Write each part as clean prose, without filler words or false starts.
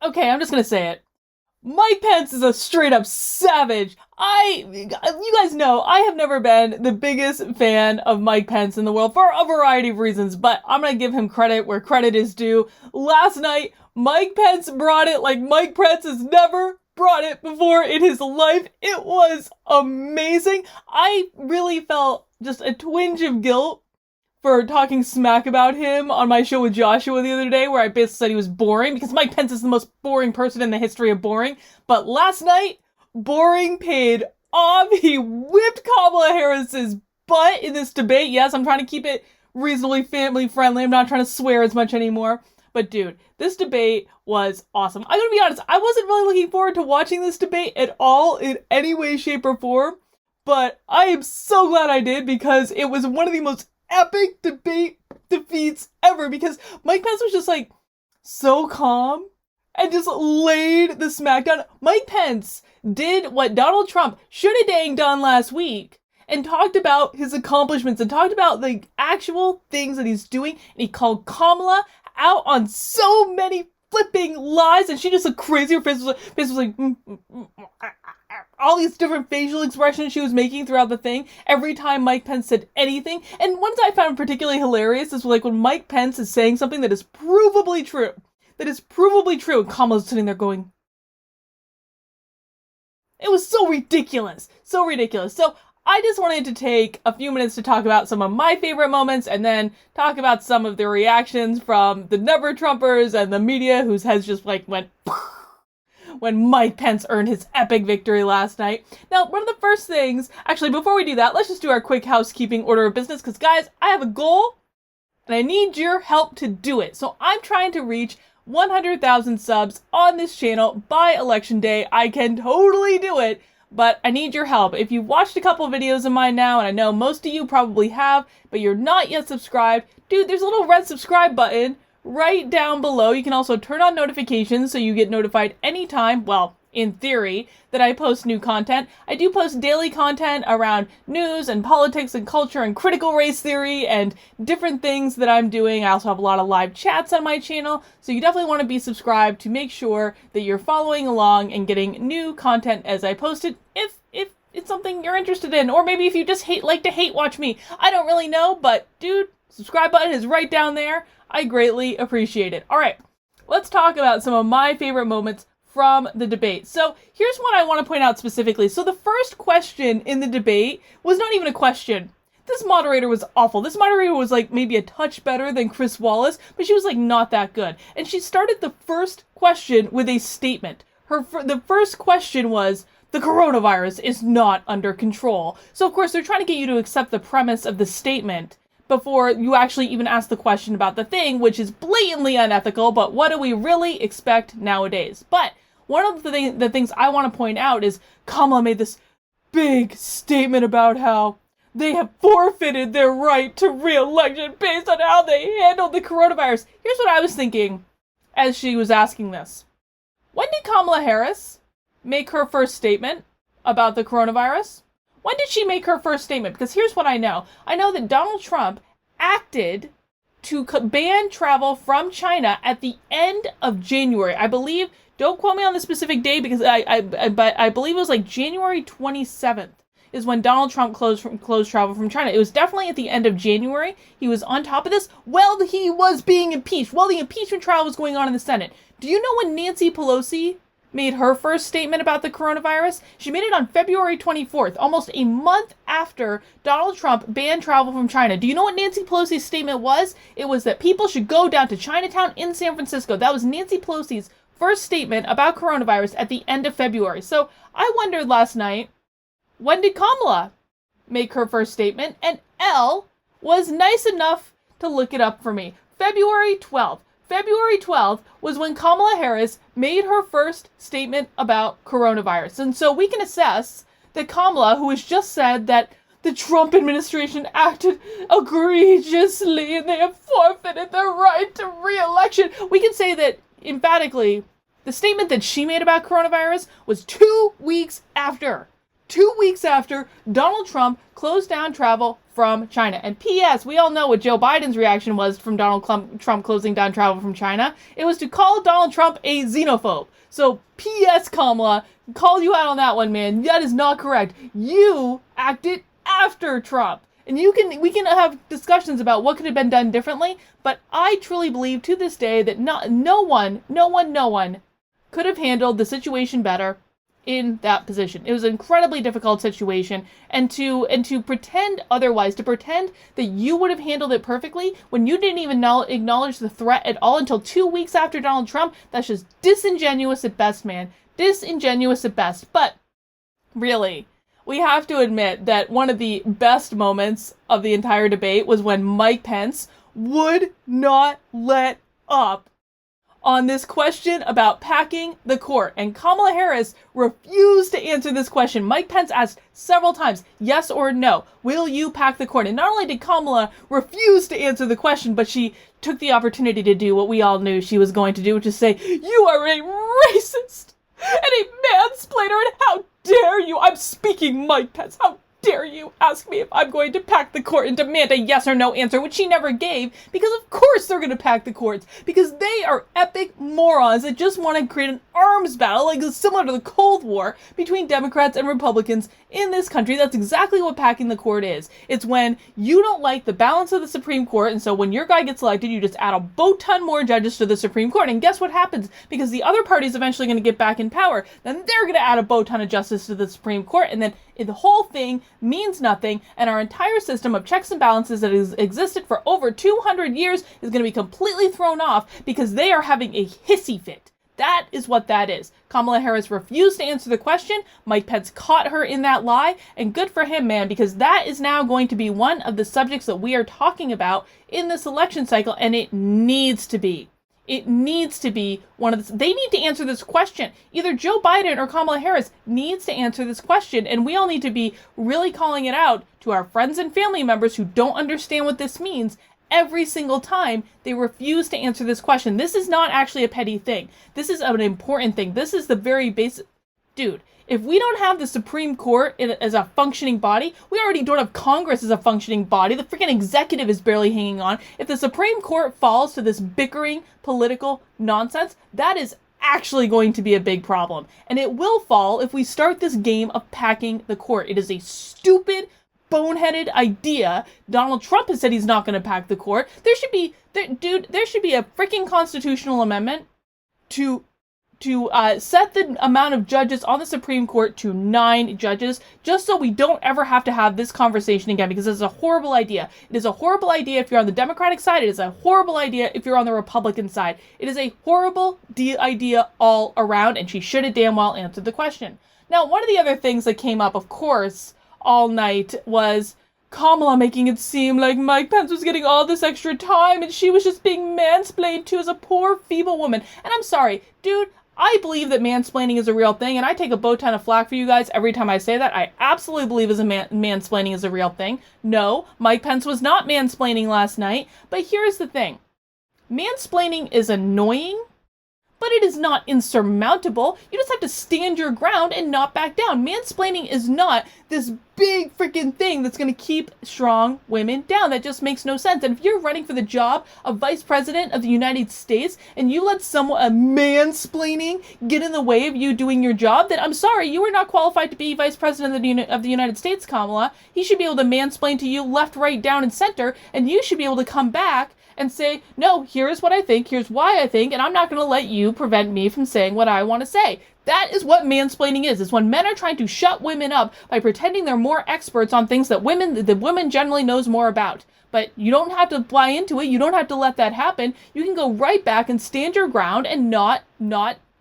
Okay, I'm just gonna say it. Mike Pence is a straight up savage. You guys know, I have never been the biggest fan of Mike Pence in the world for a variety of reasons, but I'm gonna give him credit where credit is due. Last night, Mike Pence brought it like Mike Pence has never brought it before in his life. It was amazing. I really felt just a twinge of guilt for talking smack about him on my show with Joshua the other day, where I basically said he was boring, because Mike Pence is the most boring person in the history of boring. But last night, boring paid off. He whipped Kamala Harris's butt in this debate. Yes, I'm trying to keep it reasonably family friendly. I'm not trying to swear as much anymore. But dude, this debate was awesome. I'm gonna be honest, I wasn't really looking forward to watching this debate at all in any way, shape, or form. But I am so glad I did, because it was one of the most epic debate defeats ever, because Mike Pence was just like so calm and just laid the smackdown. Mike Pence did what Donald Trump should have dang done last week and talked about his accomplishments and talked about the actual things that he's doing. And he called Kamala out on so many flipping lies, and she just looked crazy. Her face was like all these different facial expressions she was making throughout the thing every time Mike Pence said anything. And one that I found particularly hilarious is like when Mike Pence is saying something that is provably true. And Kamala's sitting there going, it was so ridiculous. So ridiculous. So I just wanted to take a few minutes to talk about some of my favorite moments, and then talk about some of the reactions from the Never Trumpers and the media, whose heads just like went when Mike Pence earned his epic victory last night. Now, one of the first things, actually, before we do that, let's just do our quick housekeeping order of business, because guys, I have a goal, and I need your help to do it. So I'm trying to reach 100,000 subs on this channel by election day. I can totally do it, but I need your help. If you've watched a couple videos of mine now, and I know most of you probably have, but you're not yet subscribed, dude, there's a little red subscribe button right down below. You can also turn on notifications so you get notified anytime, well, in theory, that I post new content. I do post daily content around news and politics and culture and critical race theory and different things that I'm doing. I also have a lot of live chats on my channel, so you definitely want to be subscribed to make sure that you're following along and getting new content as I post it, if it's something you're interested in. Or maybe if you just like to hate watch me. I don't really know, but dude, subscribe button is right down there. I greatly appreciate it. All right, let's talk about some of my favorite moments from the debate. So here's what I want to point out specifically. So the first question in the debate was not even a question. This moderator was awful. This moderator was like maybe a touch better than Chris Wallace, but she was like not that good. And she started the first question with a statement. The first question was, the coronavirus is not under control. So of course they're trying to get you to accept the premise of the statement before you actually even ask the question about the thing, which is blatantly unethical, but what do we really expect nowadays? But one of the things I want to point out is Kamala made this big statement about how they have forfeited their right to re-election based on how they handled the coronavirus. Here's what I was thinking as she was asking this. When did Kamala Harris make her first statement about the coronavirus? When did she make her first statement? Because here's what I know. I know that Donald Trump acted to ban travel from China at the end of January. I believe, don't quote me on the specific day, because I believe it was like January 27th is when Donald Trump closed travel from China. It was definitely at the end of January. He was on top of this while he was being impeached, while the impeachment trial was going on in the Senate. Do you know when Nancy Pelosi made her first statement about the coronavirus? She made it on February 24th, almost a month after Donald Trump banned travel from China. Do you know what Nancy Pelosi's statement was? It was that people should go down to Chinatown in San Francisco. That was Nancy Pelosi's first statement about coronavirus at the end of February. So I wondered last night, when did Kamala make her first statement? And Elle was nice enough to look it up for me. February 12th. February 12th was when Kamala Harris made her first statement about coronavirus. And so we can assess that Kamala, who has just said that the Trump administration acted egregiously and they have forfeited their right to re-election, we can say that emphatically the statement that she made about coronavirus was 2 weeks after 2 weeks after Donald Trump closed down travel from China. And P.S., we all know what Joe Biden's reaction was from Donald Trump closing down travel from China. It was to call Donald Trump a xenophobe. So P.S., Kamala, call you out on that one, man. That is not correct. You acted after Trump. And we can have discussions about what could have been done differently, but I truly believe to this day that no one could have handled the situation better in that position. It was an incredibly difficult situation, and to pretend otherwise, to pretend that you would have handled it perfectly when you didn't even acknowledge the threat at all until 2 weeks after Donald Trump, that's just disingenuous at best, man. Disingenuous at best. But really, we have to admit that one of the best moments of the entire debate was when Mike Pence would not let up on this question about packing the court. And Kamala Harris refused to answer this question. Mike Pence asked several times, yes or no, will you pack the court? And not only did Kamala refuse to answer the question, but she took the opportunity to do what we all knew she was going to do, which is say, you are a racist and a mansplainer, and how dare you? I'm speaking, Mike Pence. How dare you ask me if I'm going to pack the court and demand a yes or no answer, which she never gave, because of course they're going to pack the courts, because they are epic morons that just want to create an arms battle, like similar to the Cold War, between Democrats and Republicans in this country. That's exactly what packing the court is. It's when you don't like the balance of the Supreme Court, and so when your guy gets elected, you just add a boat ton more judges to the Supreme Court, and guess what happens? Because the other party's eventually going to get back in power, then they're going to add a boat ton of justice to the Supreme Court, and then the whole thing means nothing, and our entire system of checks and balances that has existed for over 200 years is going to be completely thrown off because they are having a hissy fit. That is what that is. Kamala Harris refused to answer the question. Mike Pence caught her in that lie, and good for him, man, because that is now going to be one of the subjects that we are talking about in this election cycle, and it needs to be. It needs to be one of the... They need to answer this question. Either Joe Biden or Kamala Harris needs to answer this question, and we all need to be really calling it out to our friends and family members who don't understand what this means every single time they refuse to answer this question. This is not actually a petty thing. This is an important thing. This is the very basic... Dude, if we don't have the Supreme Court as a functioning body, we already don't have Congress as a functioning body. The freaking executive is barely hanging on. If the Supreme Court falls to this bickering political nonsense, that is actually going to be a big problem. And it will fall if we start this game of packing the court. It is a stupid, boneheaded idea. Donald Trump has said he's not going to pack the court. There should be a freaking constitutional amendment to set the amount of judges on the Supreme Court to 9 judges, just so we don't ever have to have this conversation again, because it's a horrible idea. It is a horrible idea if you're on the Democratic side. It is a horrible idea if you're on the Republican side. It is a horrible idea all around, and she should have damn well answered the question. Now, one of the other things that came up, of course, all night was Kamala making it seem like Mike Pence was getting all this extra time and she was just being mansplained to as a poor, feeble woman. And I'm sorry, dude, I believe that mansplaining is a real thing, and I take a boat ton of flack for you guys every time I say that. I absolutely believe mansplaining is a real thing. No, Mike Pence was not mansplaining last night, but here's the thing. Mansplaining is annoying, but it is not insurmountable. You just have to stand your ground and not back down. Mansplaining is not this big freaking thing that's going to keep strong women down. That just makes no sense. And if you're running for the job of Vice President of the United States and you let a mansplaining get in the way of you doing your job, then I'm sorry, you are not qualified to be Vice President of the United States, Kamala. He should be able to mansplain to you left, right, down, and center, and you should be able to come back and say, no, here's what I think, here's why I think, and I'm not going to let you prevent me from saying what I want to say. That is what mansplaining is. It's when men are trying to shut women up by pretending they're more experts on things that women generally knows more about. But you don't have to buy into it. You don't have to let that happen. You can go right back and stand your ground and not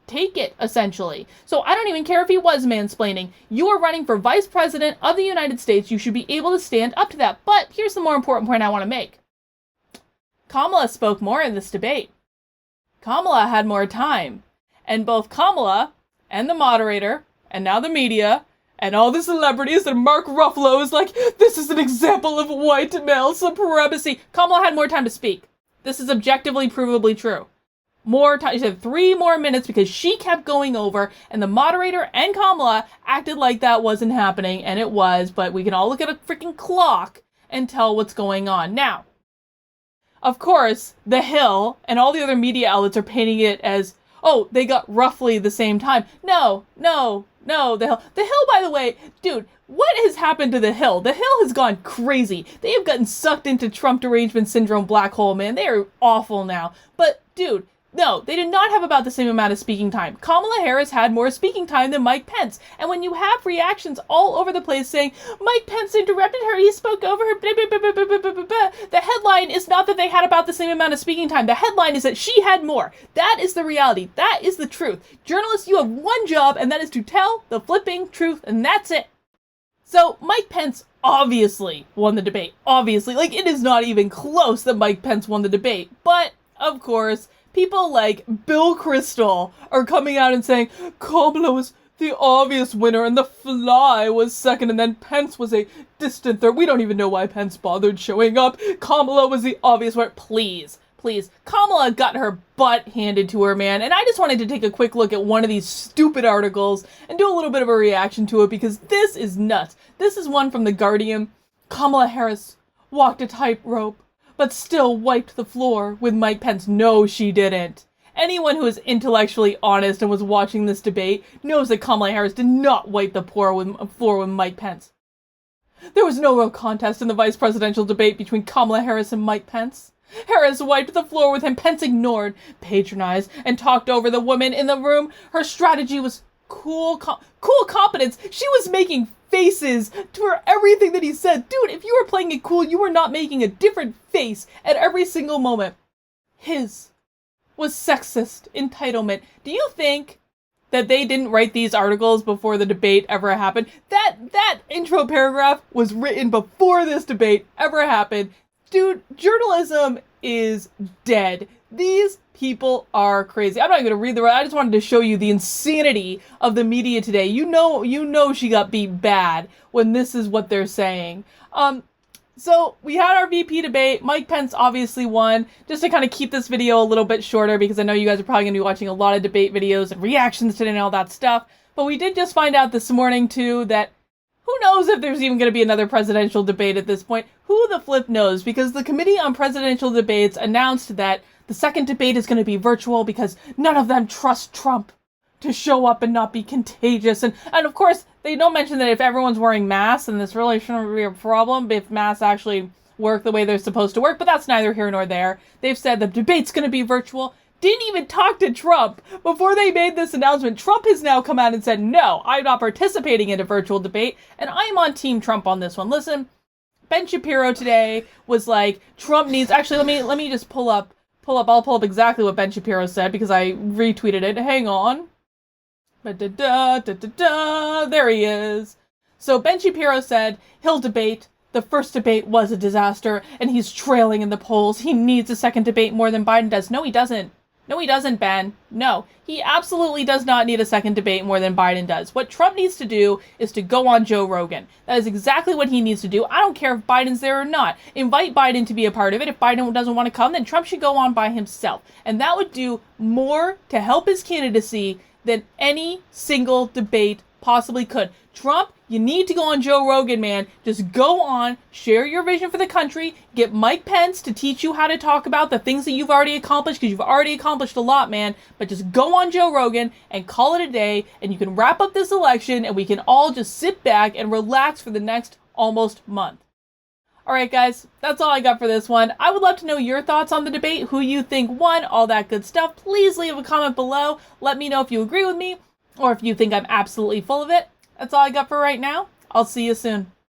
take it, essentially. So I don't even care if he was mansplaining. You are running for Vice President of the United States. You should be able to stand up to that. But here's the more important point I want to make. Kamala spoke more in this debate. Kamala had more time. And both Kamala and the moderator, and now the media, and all the celebrities, and Mark Ruffalo is like, this is an example of white male supremacy. Kamala had more time to speak. This is objectively, provably true. more time. She said 3 more minutes because she kept going over, and the moderator and Kamala acted like that wasn't happening, and it was, but we can all look at a freaking clock and tell what's going on. Now, of course, The Hill and all the other media outlets are painting it as, oh, they got roughly the same time. No, The Hill, by the way, dude, what has happened to The Hill? The Hill has gone crazy. They have gotten sucked into Trump derangement syndrome black hole, man. They are awful now. But, dude, no, they did not have about the same amount of speaking time. Kamala Harris had more speaking time than Mike Pence. And when you have reactions all over the place saying, Mike Pence interrupted her, he spoke over her, blah, blah, blah, blah, blah, blah, blah, blah, the headline is not that they had about the same amount of speaking time. The headline is that she had more. That is the reality. That is the truth. Journalists, you have one job, and that is to tell the flipping truth, and that's it. So, Mike Pence obviously won the debate. Obviously. Like, it is not even close that Mike Pence won the debate. But, of course, people like Bill Kristol are coming out and saying, Kamala was the obvious winner and the fly was second and then Pence was a distant third. We don't even know why Pence bothered showing up. Kamala was the obvious winner. Please. Kamala got her butt handed to her, man. And I just wanted to take a quick look at one of these stupid articles and do a little bit of a reaction to it because this is nuts. This is one from The Guardian. Kamala Harris walked a tightrope, but still wiped the floor with Mike Pence. No, she didn't. Anyone who is intellectually honest and was watching this debate knows that Kamala Harris did not wipe the floor with Mike Pence. There was no real contest in the vice presidential debate between Kamala Harris and Mike Pence. Harris wiped the floor with him. Pence ignored, patronized, and talked over the woman in the room. Her strategy was cool competence. She was making faces for everything that he said. Dude, if you were playing it cool, you were not making a different face at every single moment. His was sexist entitlement. Do you think that they didn't write these articles before the debate ever happened? That intro paragraph was written before this debate ever happened. Dude, journalism is dead. These people are crazy. I'm not even going to read the rest. I just wanted to show you the insanity of the media today. You know she got beat bad when this is what they're saying. So we had our VP debate. Mike Pence obviously won. Just to kind of keep this video a little bit shorter because I know you guys are probably going to be watching a lot of debate videos and reactions today and all that stuff. But we did just find out this morning too that who knows if there's even going to be another presidential debate at this point? Who the flip knows? Because the Committee on Presidential Debates announced that the second debate is going to be virtual because none of them trust Trump to show up and not be contagious. And of course, they don't mention that if everyone's wearing masks, then this really shouldn't be a problem if masks actually work the way they're supposed to work. But that's neither here nor there. They've said the debate's going to be virtual. Didn't even talk to Trump before they made this announcement. Trump has now come out and said, no, I'm not participating in a virtual debate, and I'm on Team Trump on this one. Listen, Ben Shapiro today was like, Trump needs, actually, let me just I'll pull up exactly what Ben Shapiro said because I retweeted it. Hang on. There he is. So Ben Shapiro said he'll debate. The first debate was a disaster, and he's trailing in the polls. He needs a second debate more than Biden does. No, he doesn't. No, he doesn't, Ben. No, he absolutely does not need a second debate more than Biden does. What Trump needs to do is to go on Joe Rogan. That is exactly what he needs to do. I don't care if Biden's there or not. Invite Biden to be a part of it. If Biden doesn't want to come, then Trump should go on by himself. And that would do more to help his candidacy than any single debate possibly could. Trump, you need to go on Joe Rogan, man. Just go on, share your vision for the country, get Mike Pence to teach you how to talk about the things that you've already accomplished, because you've already accomplished a lot, man. But just go on Joe Rogan and call it a day, and you can wrap up this election, and we can all just sit back and relax for the next almost month. Alright guys, that's all I got for this one. I would love to know your thoughts on the debate, who you think won, all that good stuff. Please leave a comment below. Let me know if you agree with me, or if you think I'm absolutely full of it. That's all I got for right now. I'll see you soon.